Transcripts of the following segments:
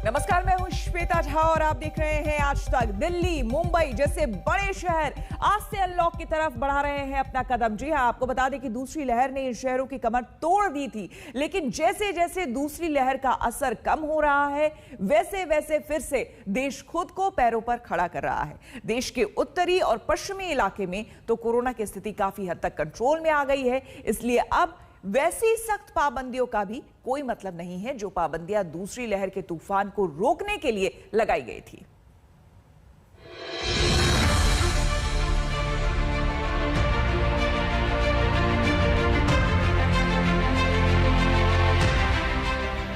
नमस्कार, मैं हूं श्वेता झा और आप देख रहे हैं आज तक। दिल्ली, मुंबई जैसे बड़े शहर आज से अनलॉक की तरफ बढ़ा रहे हैं अपना कदम। जी हां, आपको बता दें कि दूसरी लहर ने इन शहरों की कमर तोड़ दी थी, लेकिन जैसे जैसे दूसरी लहर का असर कम हो रहा है, वैसे वैसे फिर से देश खुद को पैरों पर खड़ा कर रहा है। देश के उत्तरी और पश्चिमी इलाके में तो कोरोना की स्थिति काफी हद तक कंट्रोल में आ गई है, इसलिए अब वैसी सख्त पाबंदियों का भी कोई मतलब नहीं है जो पाबंदियां दूसरी लहर के तूफान को रोकने के लिए लगाई गई थी।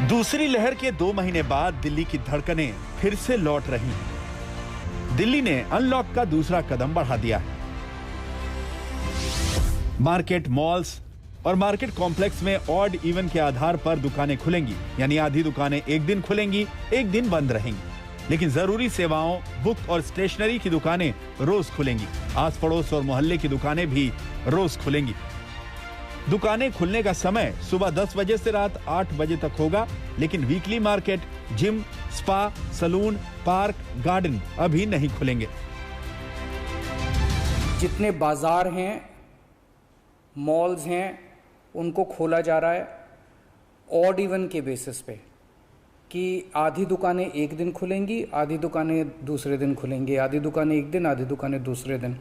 दूसरी लहर के 2 महीने बाद दिल्ली की धड़कनें फिर से लौट रही हैं। दिल्ली ने अनलॉक का दूसरा कदम बढ़ा दिया है। मार्केट, मॉल्स और मार्केट कॉम्प्लेक्स में ऑड इवन के आधार पर दुकानें खुलेंगी, यानी आधी दुकानें एक दिन खुलेंगी, एक दिन बंद रहेंगी। लेकिन जरूरी सेवाओं, बुक और स्टेशनरी की दुकानें रोज खुलेंगी। आस पड़ोस और मोहल्ले की दुकानें भी रोज खुलेंगी। दुकानें खुलने का समय सुबह 10 बजे से रात 8 बजे तक होगा, लेकिन weekly market, gym, spa, salon, park, garden अभी नहीं खुलेंगे। जितने बाजार हैं, मॉल्स हैं, उनको खोला जा रहा है ऑड इवन के बेसिस पे, कि आधी दुकानें एक दिन खुलेंगी, आधी दुकानें दूसरे दिन खुलेंगी, आधी दुकानें एक दिन, आधी दुकानें दूसरे दिन।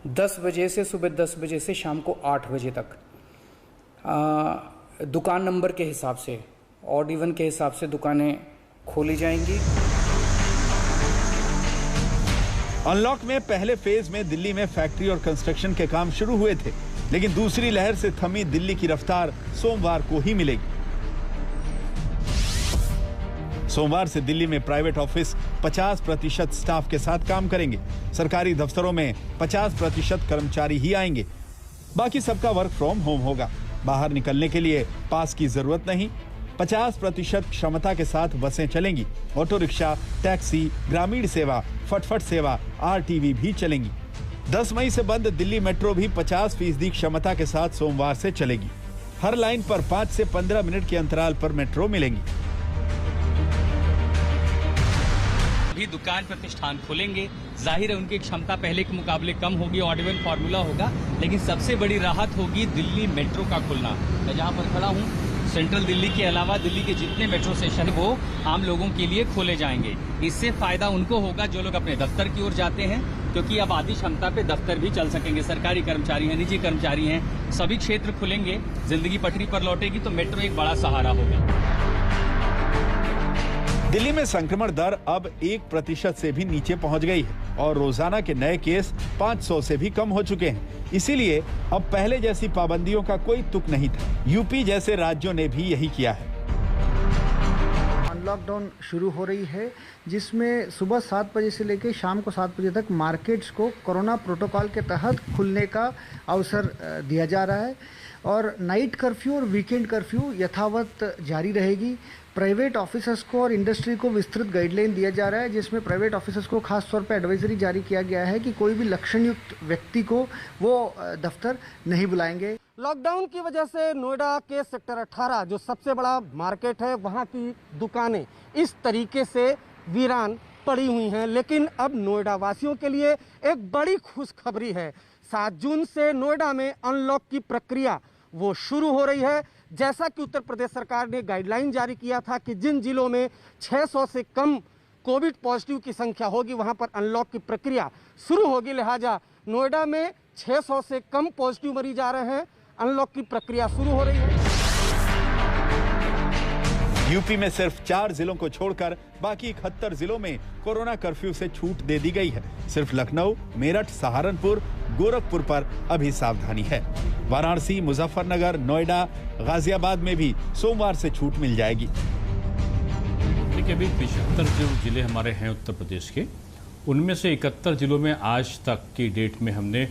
10 बजे से सुबह 10 बजे से शाम को 8 बजे तक दुकान नंबर के हिसाब से, ऑड इवन के हिसाब से दुकानें खोली जाएंगी। अनलॉक में पहले फेज में दिल्ली में फैक्ट्री और कंस्ट्रक्शन के काम शुरू हुए थे, लेकिन दूसरी लहर से थमी दिल्ली की रफ्तार सोमवार को ही मिलेगी। सोमवार से दिल्ली में प्राइवेट ऑफिस 50% स्टाफ के साथ काम करेंगे। सरकारी दफ्तरों में 50% कर्मचारी ही आएंगे। बाकी सबका वर्क फ्रॉम होम होगा। बाहर निकलने के लिए पास की जरूरत नहीं। 50% क्षमता के साथ बसें चलेंगी। ऑटो रिक्शा, टैक्सी, ग्रामीण सेवा, फटफट सेवा, आरटीवी भी चलेंगी। 10 मई से बंद दिल्ली मेट्रो भी 50% क्षमता के साथ सोमवार से चलेगी। हर लाइन पर 5 से 15 मिनट के अंतराल पर मेट्रो मिलेंगी। भी दुकान प्रतिष्ठान खोलेंगे। जाहिर है उनकी क्षमता पहले के मुकाबले कम होगी, ऑड इवन फार्मूला होगा, लेकिन सबसे बड़ी राहत होगी दिल्ली मेट्रो का खुलना। मैं जहां पर खड़ा हूं, सेंट्रल दिल्ली के अलावा दिल्ली के जितने मेट्रो स्टेशन है वो आम लोगों के लिए खोले जाएंगे। इससे फायदा उनको होगा जो लोग अपने दफ्तर की ओर जाते हैं, क्योंकि अब आधी क्षमता पे दफ्तर भी चल सकेंगे। सरकारी कर्मचारी हैं, निजी कर्मचारी हैं, सभी क्षेत्र खुलेंगे। जिंदगी पटरी पर लौटेगी तो मेट्रो एक बड़ा सहारा होगा। दिल्ली में संक्रमण दर अब 1% से भी नीचे पहुंच गई है और रोजाना के नए केस 500 से भी कम हो चुके हैं। इसीलिए अब पहले जैसी पाबंदियों का कोई तुक नहीं था। यूपी जैसे राज्यों ने भी यही किया है। लॉकडाउन शुरू हो रही है, जिसमें सुबह 7 बजे से लेकर शाम को 7 बजे तक मार्केट्स को कोरोना प्रोटोकॉल के तहत खुलने का अवसर दिया जा रहा है और नाइट कर्फ्यू और वीकेंड कर्फ्यू यथावत जारी रहेगी। प्राइवेट ऑफिसर्स को और इंडस्ट्री को विस्तृत गाइडलाइन दिया जा रहा है, जिसमें प्राइवेट ऑफिसर्स को खास तौर पर एडवाइजरी जारी किया गया है कि कोई भी लक्षण युक्त व्यक्ति को वो दफ्तर नहीं बुलाएंगे। लॉकडाउन की वजह से नोएडा के सेक्टर 18 जो सबसे बड़ा मार्केट है, वहां की दुकानें इस तरीके से वीरान पड़ी हुई हैं। लेकिन अब नोएडा वासियों के लिए एक बड़ी खुशखबरी है। 7 जून से नोएडा में अनलॉक की प्रक्रिया वो शुरू हो रही है। जैसा कि उत्तर प्रदेश सरकार ने गाइडलाइन जारी किया था कि जिन जिलों में 600 से कम कोविड पॉजिटिव की संख्या होगी वहां पर अनलॉक की प्रक्रिया शुरू होगी। लिहाजा नोएडा में 600 से कम पॉजिटिव मरीज आ रहे हैं, अनलॉक की प्रक्रिया शुरू हो रही है। यूपी में सिर्फ 4 जिलों को छोड़कर बाकी 71 जिलों में कोरोना कर्फ्यू से छूट दे दी गई है। सिर्फ लखनऊ, मेरठ, सहारनपुर, गोरखपुर पर अभी सावधानी है। वाराणसी, मुजफ्फरनगर, नोएडा, गाजियाबाद में भी सोमवार से छूट मिल जाएगी। देखिए, अभी 75 जो जिले हमारे हैं उत्तर प्रदेश के, उनमें से 71 जिलों में आज तक की डेट में हमने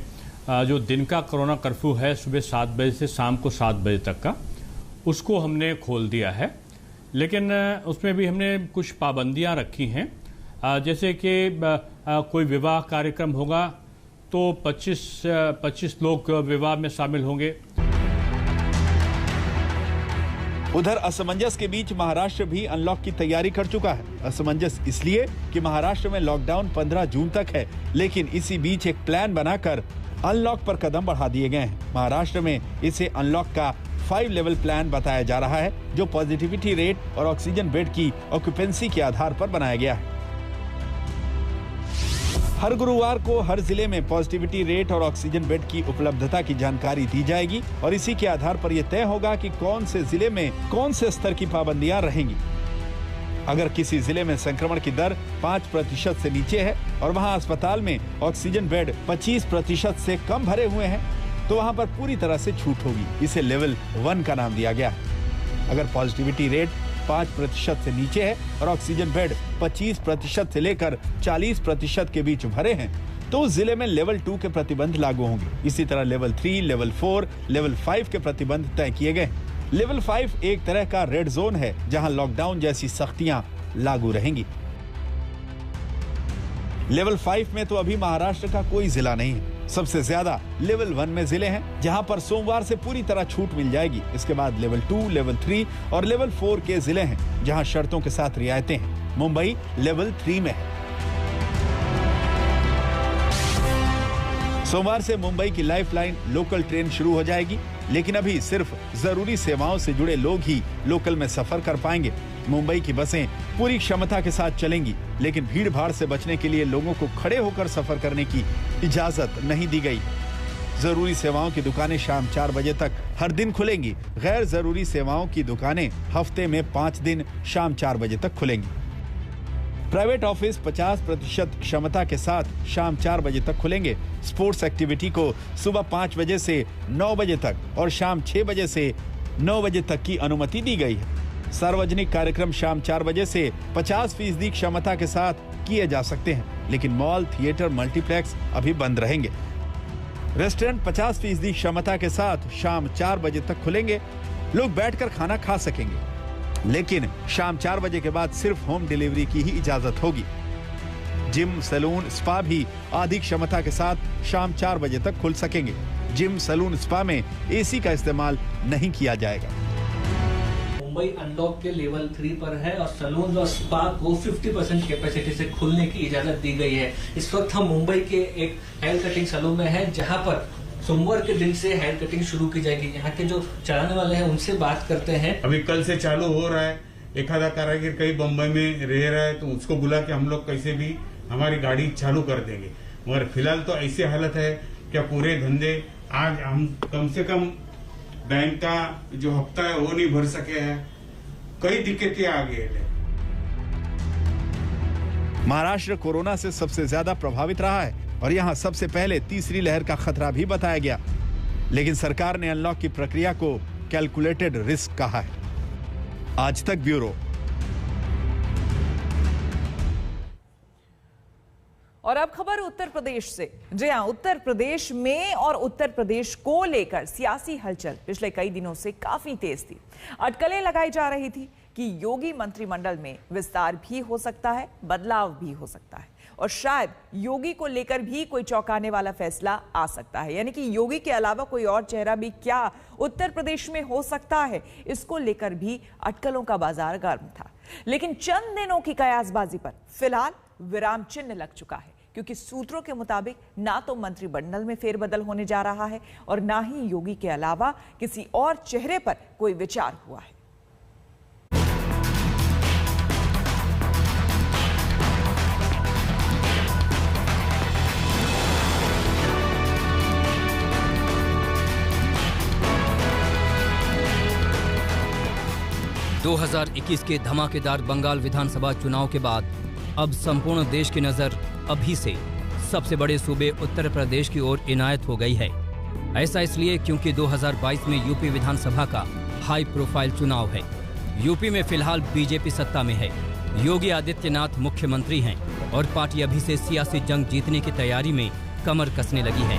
जो दिन का कोरोना कर्फ्यू है सुबह 7 बजे से शाम को 7 बजे तक का, उसको हमने खोल दिया है। लेकिन उसमें भी हमने कुछ पाबंदियां रखी हैं। जैसे कि कोई विवाह कार्यक्रम होगा तो 25 लोग विवाह में शामिल होंगे। उधर असमंजस के बीच महाराष्ट्र भी अनलॉक की तैयारी कर चुका है। असमंजस इसलिए कि महाराष्ट्र में लॉकडाउन 15 जून तक है, लेकिन इसी बीच एक प्लान बनाकर अनलॉक पर कदम बढ़ा दिए गए हैं। महाराष्ट्र में इसे अनलॉक का 5 लेवल प्लान बताया जा रहा है, जो पॉजिटिविटी रेट और ऑक्सीजन बेड की ऑक्यूपेंसी के आधार पर बनाया गया है। हर गुरुवार को हर जिले में पॉजिटिविटी रेट और ऑक्सीजन बेड की उपलब्धता की जानकारी दी जाएगी और इसी के आधार पर यह तय होगा कि कौन से जिले में कौन से स्तर की पाबंदियां रहेंगी। अगर किसी जिले में संक्रमण की दर 5% से नीचे है और वहां अस्पताल में ऑक्सीजन बेड 25% से कम भरे हुए हैं, तो वहां पर पूरी तरह से छूट होगी। इसे लेवल 1 का नाम दिया गया है। अगर पॉजिटिविटी रेट 5% से नीचे है और ऑक्सीजन बेड 25% से लेकर 40% के बीच भरे हैं, तो उस जिले में लेवल 2 के प्रतिबंध लागू होंगे। इसी तरह लेवल 3, लेवल 4, लेवल 5 के प्रतिबंध तय किए गए। लेवल 5 एक तरह का रेड जोन है, जहां लॉकडाउन जैसी सख्तियां लागू रहेंगी। लेवल 5 में तो अभी महाराष्ट्र का कोई जिला नहीं है। सबसे ज्यादा लेवल 1 में जिले हैं, जहां पर सोमवार से पूरी तरह छूट मिल जाएगी। इसके बाद लेवल 2, लेवल 3 और लेवल 4 के जिले हैं, जहां शर्तों के साथ रियायतें हैं। मुंबई लेवल 3 में है। सोमवार से मुंबई की लाइफलाइन लोकल ट्रेन शुरू हो जाएगी, लेकिन अभी सिर्फ जरूरी सेवाओं से जुड़े लोग ही लोकल में सफर कर पाएंगे। मुंबई की बसें पूरी क्षमता के साथ चलेंगी, लेकिन भीड़ भाड़ से बचने के लिए लोगों को खड़े होकर सफर करने की इजाजत नहीं दी गई। जरूरी सेवाओं की दुकानें शाम 4 बजे तक हर दिन खुलेंगी। गैर जरूरी सेवाओं की दुकानें हफ्ते में 5 दिन शाम 4 बजे तक खुलेंगी। प्राइवेट ऑफिस 50% क्षमता के साथ शाम 4 बजे तक खुलेंगे। स्पोर्ट्स एक्टिविटी को सुबह 5 बजे से 9 बजे तक और शाम 6 बजे से 9 बजे तक की अनुमति दी गई है। सार्वजनिक कार्यक्रम शाम 4 बजे से 50% क्षमता के साथ किए जा सकते हैं, लेकिन मॉल, थिएटर, मल्टीप्लेक्स अभी बंद रहेंगे। रेस्टोरेंट 50% क्षमता के साथ शाम 4 बजे तक खुलेंगे। लोग बैठकर खाना खा सकेंगे, लेकिन शाम 4 बजे के बाद सिर्फ होम डिलीवरी की ही इजाजत होगी। जिम, सैलून, स्पा भी आधी क्षमता के साथ शाम 4 बजे तक खुल सकेंगे। जिम, सैलून, स्पा में एसी का इस्तेमाल नहीं किया जाएगा। मुंबई अनलॉक के लेवल 3 पर है और सैलून और स्पा को 50% कैपेसिटी से खुलने की इजाजत दी गई है। इस वक्त हम मुंबई के एक हेयर कटिंग सैलून में हैं, जहां पर सोमवार के दिन से हेयर कटिंग शुरू की जाएगी। यहाँ के जो चलाने वाले हैं उनसे बात करते हैं। अभी कल से चालू हो रहा है। एक आधा कारीगर कहीं बम्बई में रह रहा है, तो उसको बुला के हम लोग कैसे भी हमारी गाड़ी चालू कर देंगे। मगर फिलहाल तो ऐसी हालत है कि पूरे धंधे आज हम कम से कम बैंक का जो हफ्ता है वो नहीं भर सके हैं। कई दिक्कतें आ गई है। महाराष्ट्र कोरोना से सबसे ज्यादा प्रभावित रहा है और यहां सबसे पहले तीसरी लहर का खतरा भी बताया गया, लेकिन सरकार ने अनलॉक की प्रक्रिया को कैलकुलेटेड रिस्क कहा है। आज तक ब्यूरो। और अब खबर उत्तर प्रदेश से। जी हां, उत्तर प्रदेश में और उत्तर प्रदेश को लेकर सियासी हलचल पिछले कई दिनों से काफी तेज थी। अटकलें लगाई जा रही थी कि योगी मंत्रिमंडल में विस्तार भी हो सकता है, बदलाव भी हो सकता है और शायद योगी को लेकर भी कोई चौंकाने वाला फैसला आ सकता है। यानी कि योगी के अलावा कोई और चेहरा भी क्या उत्तर प्रदेश में हो सकता है, इसको लेकर भी अटकलों का बाजार गर्म था। लेकिन चंद दिनों की कयासबाजी पर फिलहाल विराम चिन्ह लग चुका है, क्योंकि सूत्रों के मुताबिक ना तो मंत्रिमंडल में फेरबदल होने जा रहा है और ना ही योगी के अलावा किसी और चेहरे पर कोई विचार हुआ है। दो 2021 के धमाकेदार बंगाल विधानसभा चुनाव के बाद अब संपूर्ण देश की नजर अभी से सबसे बड़े सूबे उत्तर प्रदेश की ओर इनायत हो गई है। ऐसा इसलिए क्योंकि 2022 में यूपी विधानसभा का हाई प्रोफाइल चुनाव है। यूपी में फिलहाल बीजेपी सत्ता में है। योगी आदित्यनाथ मुख्यमंत्री हैं और पार्टी अभी से सियासी जंग जीतने की तैयारी में कमर कसने लगी है।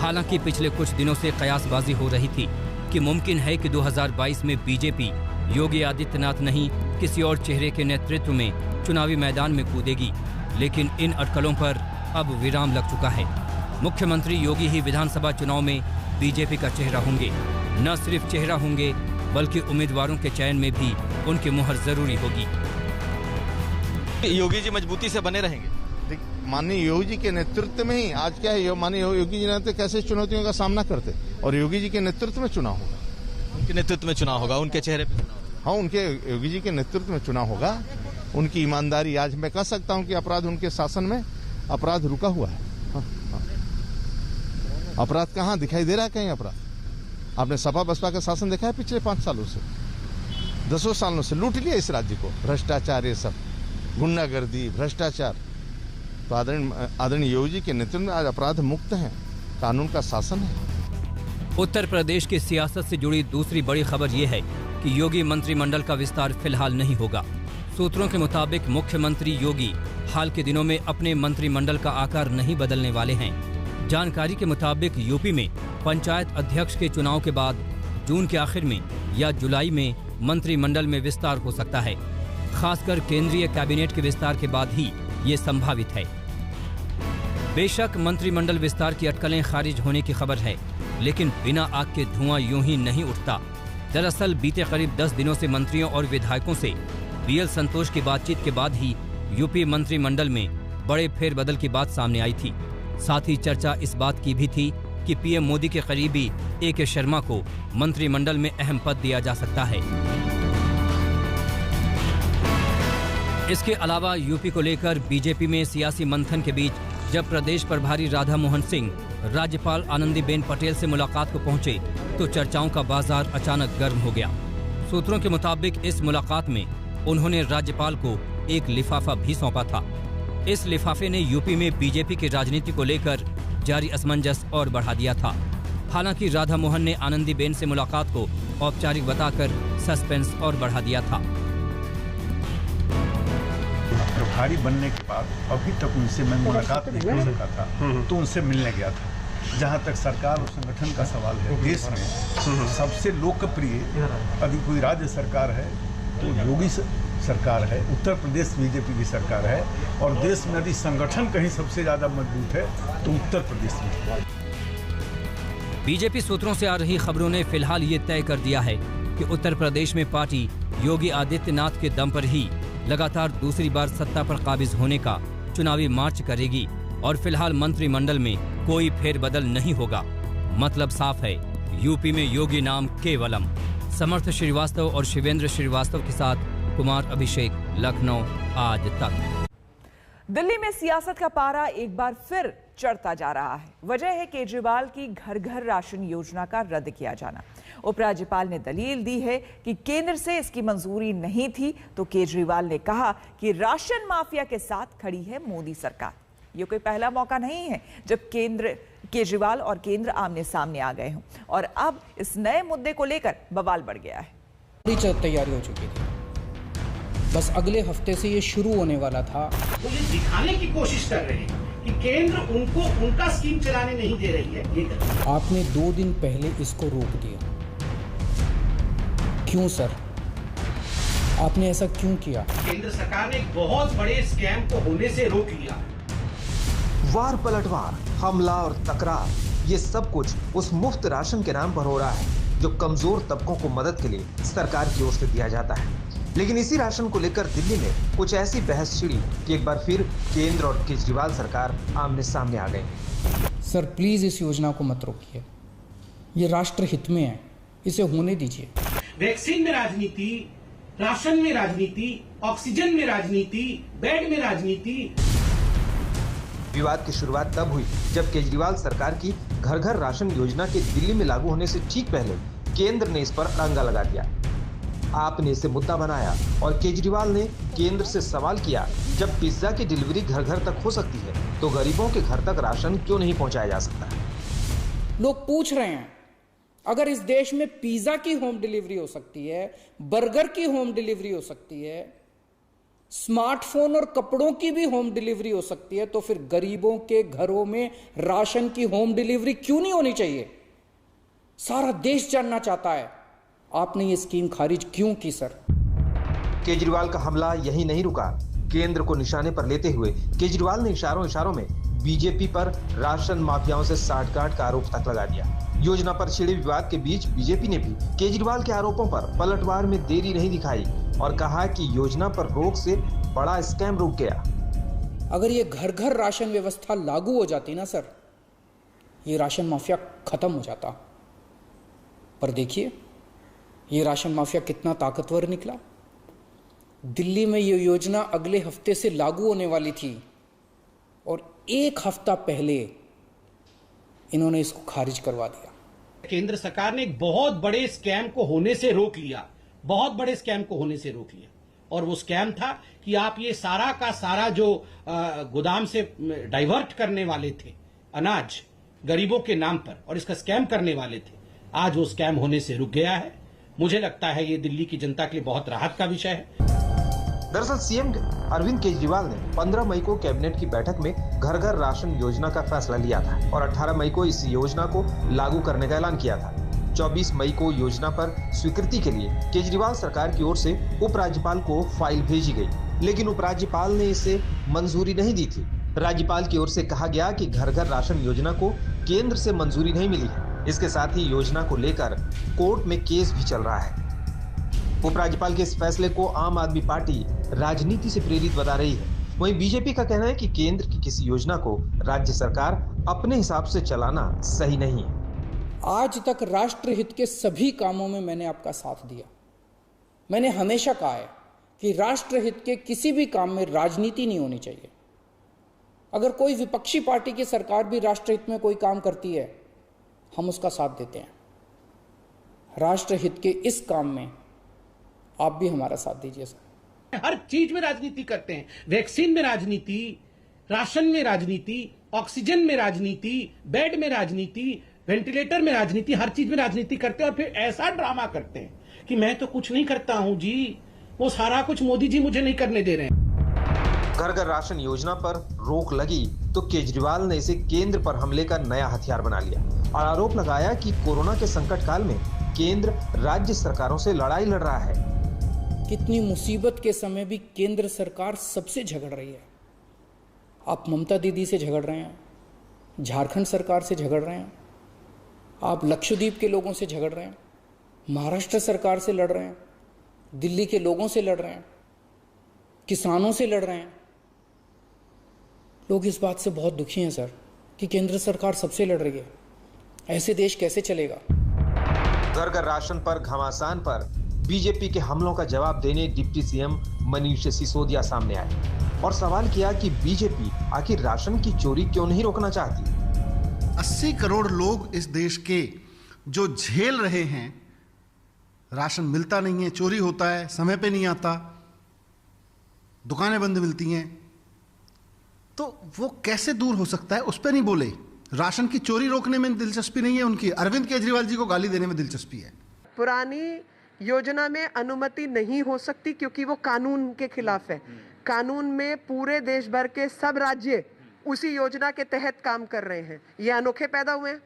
हालांकि पिछले कुछ दिनों से कयासबाजी हो रही थी कि मुमकिन है कि 2022 में बीजेपी योगी आदित्यनाथ नहीं किसी और चेहरे के नेतृत्व में चुनावी मैदान में कूदेगी, लेकिन इन अटकलों पर अब विराम लग चुका है। मुख्यमंत्री योगी ही विधानसभा चुनाव में बीजेपी का चेहरा होंगे। न सिर्फ चेहरा होंगे बल्कि उम्मीदवारों के चयन में भी उनकी मुहर जरूरी होगी। योगी जी मजबूती से बने रहेंगे। माननीय योगी जी के नेतृत्व में ही आज क्या है, माननीय योगी जी ने कैसे चुनौतियों का सामना करते, और योगी जी के नेतृत्व में चुनाव होगा। उनके नेतृत्व में चुनाव होगा, उनके चेहरे पे चुनाव होगा। हाँ, उनके योगी जी के नेतृत्व में चुनाव होगा। उनकी ईमानदारी, आज मैं कह सकता हूं कि अपराध उनके शासन में अपराध रुका हुआ है। हाँ, हाँ। अपराध कहाँ दिखाई दे रहा है? कहीं अपराध आपने सपा बसपा का शासन देखा है पिछले 5 सालों से, 10 सालों से लूट लिया इस राज्य को, भ्रष्टाचार, ये सब गुंडागर्दी, भ्रष्टाचार। तो आदरणीय योगी जी के नेतृत्व में आज अपराध मुक्त हैं, कानून का शासन है। उत्तर प्रदेश की सियासत से जुड़ी दूसरी बड़ी खबर यह है कि योगी मंत्रिमंडल का विस्तार फिलहाल नहीं होगा। सूत्रों के मुताबिक मुख्यमंत्री योगी हाल के दिनों में अपने मंत्रिमंडल का आकार नहीं बदलने वाले हैं। जानकारी के मुताबिक यूपी में पंचायत अध्यक्ष के चुनाव के बाद जून के आखिर में या जुलाई में मंत्रिमंडल में विस्तार हो सकता है। खासकर केंद्रीय कैबिनेट के विस्तार के बाद ही ये संभावित है। बेशक मंत्रिमंडल विस्तार की अटकलें खारिज होने की खबर है, लेकिन बिना आग के धुआं यूं ही नहीं उठता। दरअसल बीते करीब 10 दिनों से मंत्रियों और विधायकों से बीएल संतोष की बातचीत के बाद ही यूपी मंत्रिमंडल में बड़े फेरबदल की बात सामने आई थी। साथ ही चर्चा इस बात की भी थी कि पीएम मोदी के करीबी ए.के. शर्मा को मंत्रिमंडल में अहम पद दिया जा सकता है। इसके अलावा यूपी को लेकर बीजेपी में सियासी मंथन के बीच जब प्रदेश प्रभारी राधा मोहन सिंह राज्यपाल आनंदीबेन पटेल से मुलाकात को पहुंचे तो चर्चाओं का बाजार अचानक गर्म हो गया। सूत्रों के मुताबिक इस मुलाकात में उन्होंने राज्यपाल को एक लिफाफा भी सौंपा था। इस लिफाफे ने यूपी में बीजेपी की राजनीति को लेकर जारी असमंजस और बढ़ा दिया था। हालांकि राधा मोहन ने आनंदीबेन से मुलाकात को औपचारिक बताकर सस्पेंस और बढ़ा दिया था। प्रभारी बनने के बाद अभी तक उनसे मैं मुलाकात नहीं कर सका था, तो उनसे मिलने गया था। जहाँ तक सरकार और संगठन का सवाल है, देश में सबसे लोकप्रिय अभी कोई राज्य सरकार है तो योगी सरकार है, उत्तर प्रदेश बीजेपी की सरकार है, और देश में यदि संगठन कहीं सबसे ज्यादा मजबूत है तो उत्तर प्रदेश में। बीजेपी सूत्रों से आ रही खबरों ने फिलहाल ये तय कर दिया है कि उत्तर प्रदेश में पार्टी योगी आदित्यनाथ के दम पर ही लगातार दूसरी बार सत्ता पर काबिज होने का चुनावी मार्च करेगी और फिलहाल मंत्रिमंडल में कोई फेरबदल नहीं होगा। मतलब साफ है, यूपी में योगी नाम केवलम। समर्थ श्रीवास्तव और शिवेंद्र श्रीवास्तव के साथ कुमार अभिषेक, लखनऊ, आज तक। दिल्ली में सियासत का पारा एक बार फिर चढ़ता जा रहा है। वजह है केजरीवाल की घर घर राशन योजना का रद्द किया जाना। उपराज्यपाल ने दलील दी है कि केंद्र से इसकी मंजूरी नहीं थी, तो केजरीवाल ने कहा कि राशन माफिया के साथ खड़ी है मोदी सरकार। ये कोई पहला मौका नहीं है जब केजरीवाल और केंद्र आमने सामने आ गए हों, और अब इस नए मुद्दे को लेकर बवाल बढ़ गया है। पूरी तैयारी हो चुकी थी, बस अगले हफ्ते से ये शुरू होने वाला था। वो ये दिखाने की कोशिश कर रहे हैं कि केंद्र उनको उनका स्कीम चलाने नहीं दे रही है। आपने 2 दिन पहले इसको रोक दिया, क्यों सर? आपने ऐसा क्यों किया? केंद्र सरकार ने एक बहुत बड़े स्कैम को होने से रोक लिया। वार पलटवार, हमला और तकरार, ये सब कुछ उस मुफ्त राशन के नाम पर हो रहा है जो कमजोर तबकों को मदद के लिए सरकार की ओर से दिया जाता है। लेकिन इसी राशन को लेकर दिल्ली में कुछ ऐसी बहस छिड़ी कि एक बार फिर केंद्र और केजरीवाल सरकार आमने सामने आ गई। सर प्लीज इस योजना को मत रोकिए, ये राष्ट्र हित में है, इसे होने दीजिए। वैक्सीन में राजनीति, राशन में राजनीति, ऑक्सीजन में राजनीति, बेड में राजनीति। विवाद की शुरुआत तब हुई जब केजरीवाल सरकार की घर घर राशन योजना के दिल्ली में लागू होने से ठीक पहले केंद्र ने इस पर अड़ंगा लगा दिया। आपने इसे मुद्दा बनाया और केजरीवाल ने केंद्र से सवाल किया, जब पिज्जा की डिलीवरी घर घर तक हो सकती है तो गरीबों के घर तक राशन क्यों नहीं पहुंचाया जा सकता? लोग पूछ रहे हैं, अगर इस देश में पिज्जा की होम डिलीवरी हो सकती है, बर्गर की होम डिलीवरी हो सकती है, स्मार्टफोन और कपड़ों की भी होम डिलीवरी हो सकती है, तो फिर गरीबों के घरों में राशन की होम डिलीवरी क्यों नहीं होनी चाहिए? सारा देश जानना चाहता है, आपने ये स्कीम खारिज क्यों की सर? केजरीवाल का हमला यही नहीं रुका। केंद्र को निशाने पर लेते हुए केजरीवाल ने इशारों में बीजेपी पर राशन माफियाओं से साठगांठ का आरोप तक लगा दिया। योजना पर छिड़े विवाद के बीच बीजेपी ने भी केजरीवाल के आरोपों पर पलटवार में देरी नहीं दिखाई और कहा कि योजना पर रोक से बड़ा स्कैम रुक गया। अगर ये घर घर राशन व्यवस्था लागू हो जाती ना सर, ये राशन माफिया खत्म हो जाता। पर देखिए ये राशन माफिया कितना ताकतवर निकला। दिल्ली में ये योजना अगले हफ्ते से लागू होने वाली थी और एक हफ्ता पहले इन्होंने इसको खारिज करवा दिया। केंद्र सरकार ने एक बहुत बड़े स्कैम को होने से रोक लिया, बहुत बड़े स्कैम को होने से रोक लिया। और वो स्कैम था कि आप ये सारा का सारा जो गोदाम से डाइवर्ट करने वाले थे अनाज गरीबों के नाम पर और इसका स्कैम करने वाले थे, आज वो स्कैम होने से रुक गया है। मुझे लगता है ये दिल्ली की जनता के लिए बहुत राहत का विषय है। दरअसल सीएम अरविंद केजरीवाल ने 15 मई को कैबिनेट की बैठक में घर घर राशन योजना का फैसला लिया था और 18 मई को इस योजना को लागू करने का ऐलान किया था। 24 मई को योजना पर स्वीकृति के लिए केजरीवाल सरकार की ओर से उपराज्यपाल को फाइल भेजी गई, लेकिन उपराज्यपाल ने इसे मंजूरी नहीं दी थी। राज्यपाल की ओर से कहा गया कि घर घर राशन योजना को केंद्र से मंजूरी नहीं मिली है। इसके साथ ही योजना को लेकर कोर्ट में केस भी चल रहा है। उपराज्यपाल के इस फैसले को आम आदमी पार्टी राजनीति से प्रेरित बता रही है। वहीं बीजेपी का कहना है कि केंद्र की किसी योजना को राज्य सरकार अपने हिसाब से चलाना सही नहीं है। आज तक राष्ट्रहित के सभी कामों में मैंने आपका साथ दिया। मैंने हमेशा कहा है कि राष्ट्रहित के किसी भी काम में राजनीति नहीं होनी चाहिए। अगर कोई विपक्षी पार्टी की सरकार भी राष्ट्रहित में कोई काम करती है, हम उसका साथ देते हैं। राष्ट्रहित के इस काम में आप भी हमारा साथ दीजिए सर। हर चीज में राजनीति करते हैं। वैक्सीन में राजनीति, राशन में राजनीति, ऑक्सीजन में राजनीति, बेड में राजनीति, वेंटिलेटर में राजनीति, हर चीज में राजनीति करते हैं और फिर ऐसा ड्रामा करते हैं कि मैं तो कुछ नहीं करता हूं जी, वो सारा कुछ मोदी जी मुझे नहीं करने दे रहे हैं। घर घर राशन योजना पर रोक लगी तो केजरीवाल ने इसे केंद्र पर हमले का नया हथियार बना लिया और आरोप लगाया कि कोरोना के संकट काल में केंद्र राज्य सरकारों से लड़ाई लड़ रहा है। कितनी मुसीबत के समय भी केंद्र सरकार सबसे झगड़ रही है। आप ममता दीदी से झगड़ रहे हैं, झारखंड सरकार से झगड़ रहे हैं, आप लक्षद्वीप के लोगों से झगड़ रहे हैं, महाराष्ट्र सरकार से लड़ रहे हैं, दिल्ली के लोगों से लड़ रहे हैं, किसानों से लड़ रहे हैं। लोग इस बात से बहुत दुखी हैं सर कि केंद्र सरकार सबसे लड़ रही है। ऐसे देश कैसे चलेगा? घर घर राशन पर घमासान पर बीजेपी के हमलों का जवाब देने डिप्टी सीएम मनीष सिसोदिया सामने आए और सवाल किया कि बीजेपी आखिर राशन की चोरी क्यों नहीं रोकना चाहती। 80 करोड़ लोग इस देश के जो झेल रहे हैं, राशन मिलता नहीं है, चोरी होता है, समय पे नहीं आता, दुकानें बंद मिलती हैं, तो वो कैसे दूर हो सकता है? उस पर नहीं बोले। राशन की चोरी रोकने में दिलचस्पी नहीं है उनकी, अरविंद केजरीवाल जी को गाली देने में दिलचस्पी है। पुरानी योजना में अनुमति नहीं हो सकती क्योंकि वो कानून के खिलाफ है। कानून में पूरे देश भर के सब राज्य उसी योजना के तहत काम कर रहे हैं। ये अनोखे पैदा हुए हैं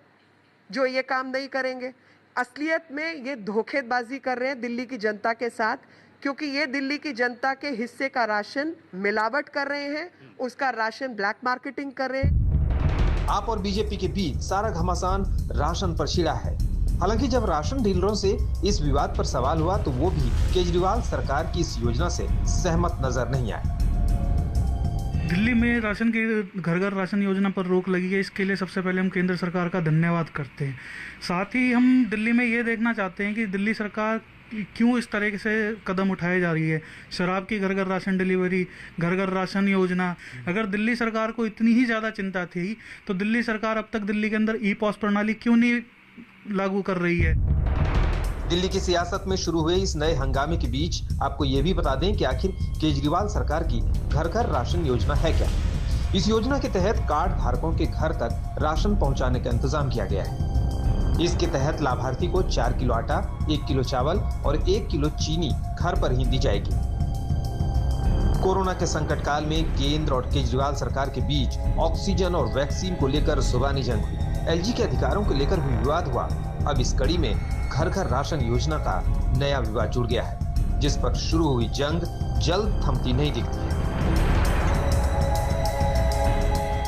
जो ये काम नहीं करेंगे। असलियत में ये धोखेबाजी कर रहे हैं दिल्ली की जनता के साथ, क्योंकि ये दिल्ली की जनता के हिस्से का राशन मिलावट कर रहे हैं, उसका राशन ब्लैक मार्केटिंग कर रहे हैं। आप और बीजेपी के बीच सारा घमासान राशन पर छिड़ा है। हालांकि जब राशन डीलरों से इस विवाद पर सवाल हुआ तो वो भी केजरीवाल सरकार की इस योजना से सहमत नजर नहीं आए। दिल्ली में राशन की घर घर राशन योजना पर रोक लगी है, इसके लिए सबसे पहले हम केंद्र सरकार का धन्यवाद करते हैं। साथ ही हम दिल्ली में ये देखना चाहते हैं कि दिल्ली सरकार क्यों इस तरह से कदम उठाए जा रही है। शराब की घर घर राशन डिलीवरी, घर घर राशन योजना, अगर दिल्ली सरकार को इतनी ही ज़्यादा चिंता थी तो दिल्ली सरकार अब तक दिल्ली के अंदर ई पॉस प्रणाली क्यों नहीं लागू कर रही है। दिल्ली की सियासत में शुरू हुए इस नए हंगामे के बीच आपको ये भी बता दें कि आखिर केजरीवाल सरकार की घर घर राशन योजना है क्या। इस योजना के तहत कार्ड धारकों के घर तक राशन पहुंचाने का इंतजाम किया गया है। इसके तहत लाभार्थी को 4 किलो आटा, 1 किलो चावल और 1 किलो चीनी घर पर ही दी जाएगी। कोरोना के संकट काल में केंद्र और केजरीवाल सरकार के बीच ऑक्सीजन और वैक्सीन को लेकर जुबानी जंग हुई। एलजी के अधिकारों को लेकर भी विवाद हुआ। अब इस कड़ी में घर घर राशन योजना का नया विवाद जुड़ गया है, जिस पर शुरू हुई जंग जल्द थमती नहीं दिखती है।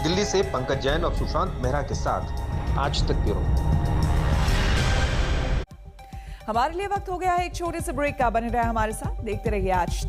दिल्ली से पंकज जैन और सुशांत मेहरा के साथ आज तक ब्यूरो। हमारे लिए वक्त हो गया है एक छोटे से ब्रेक का। बने रहे हमारे साथ, देखते रहिए आज तक।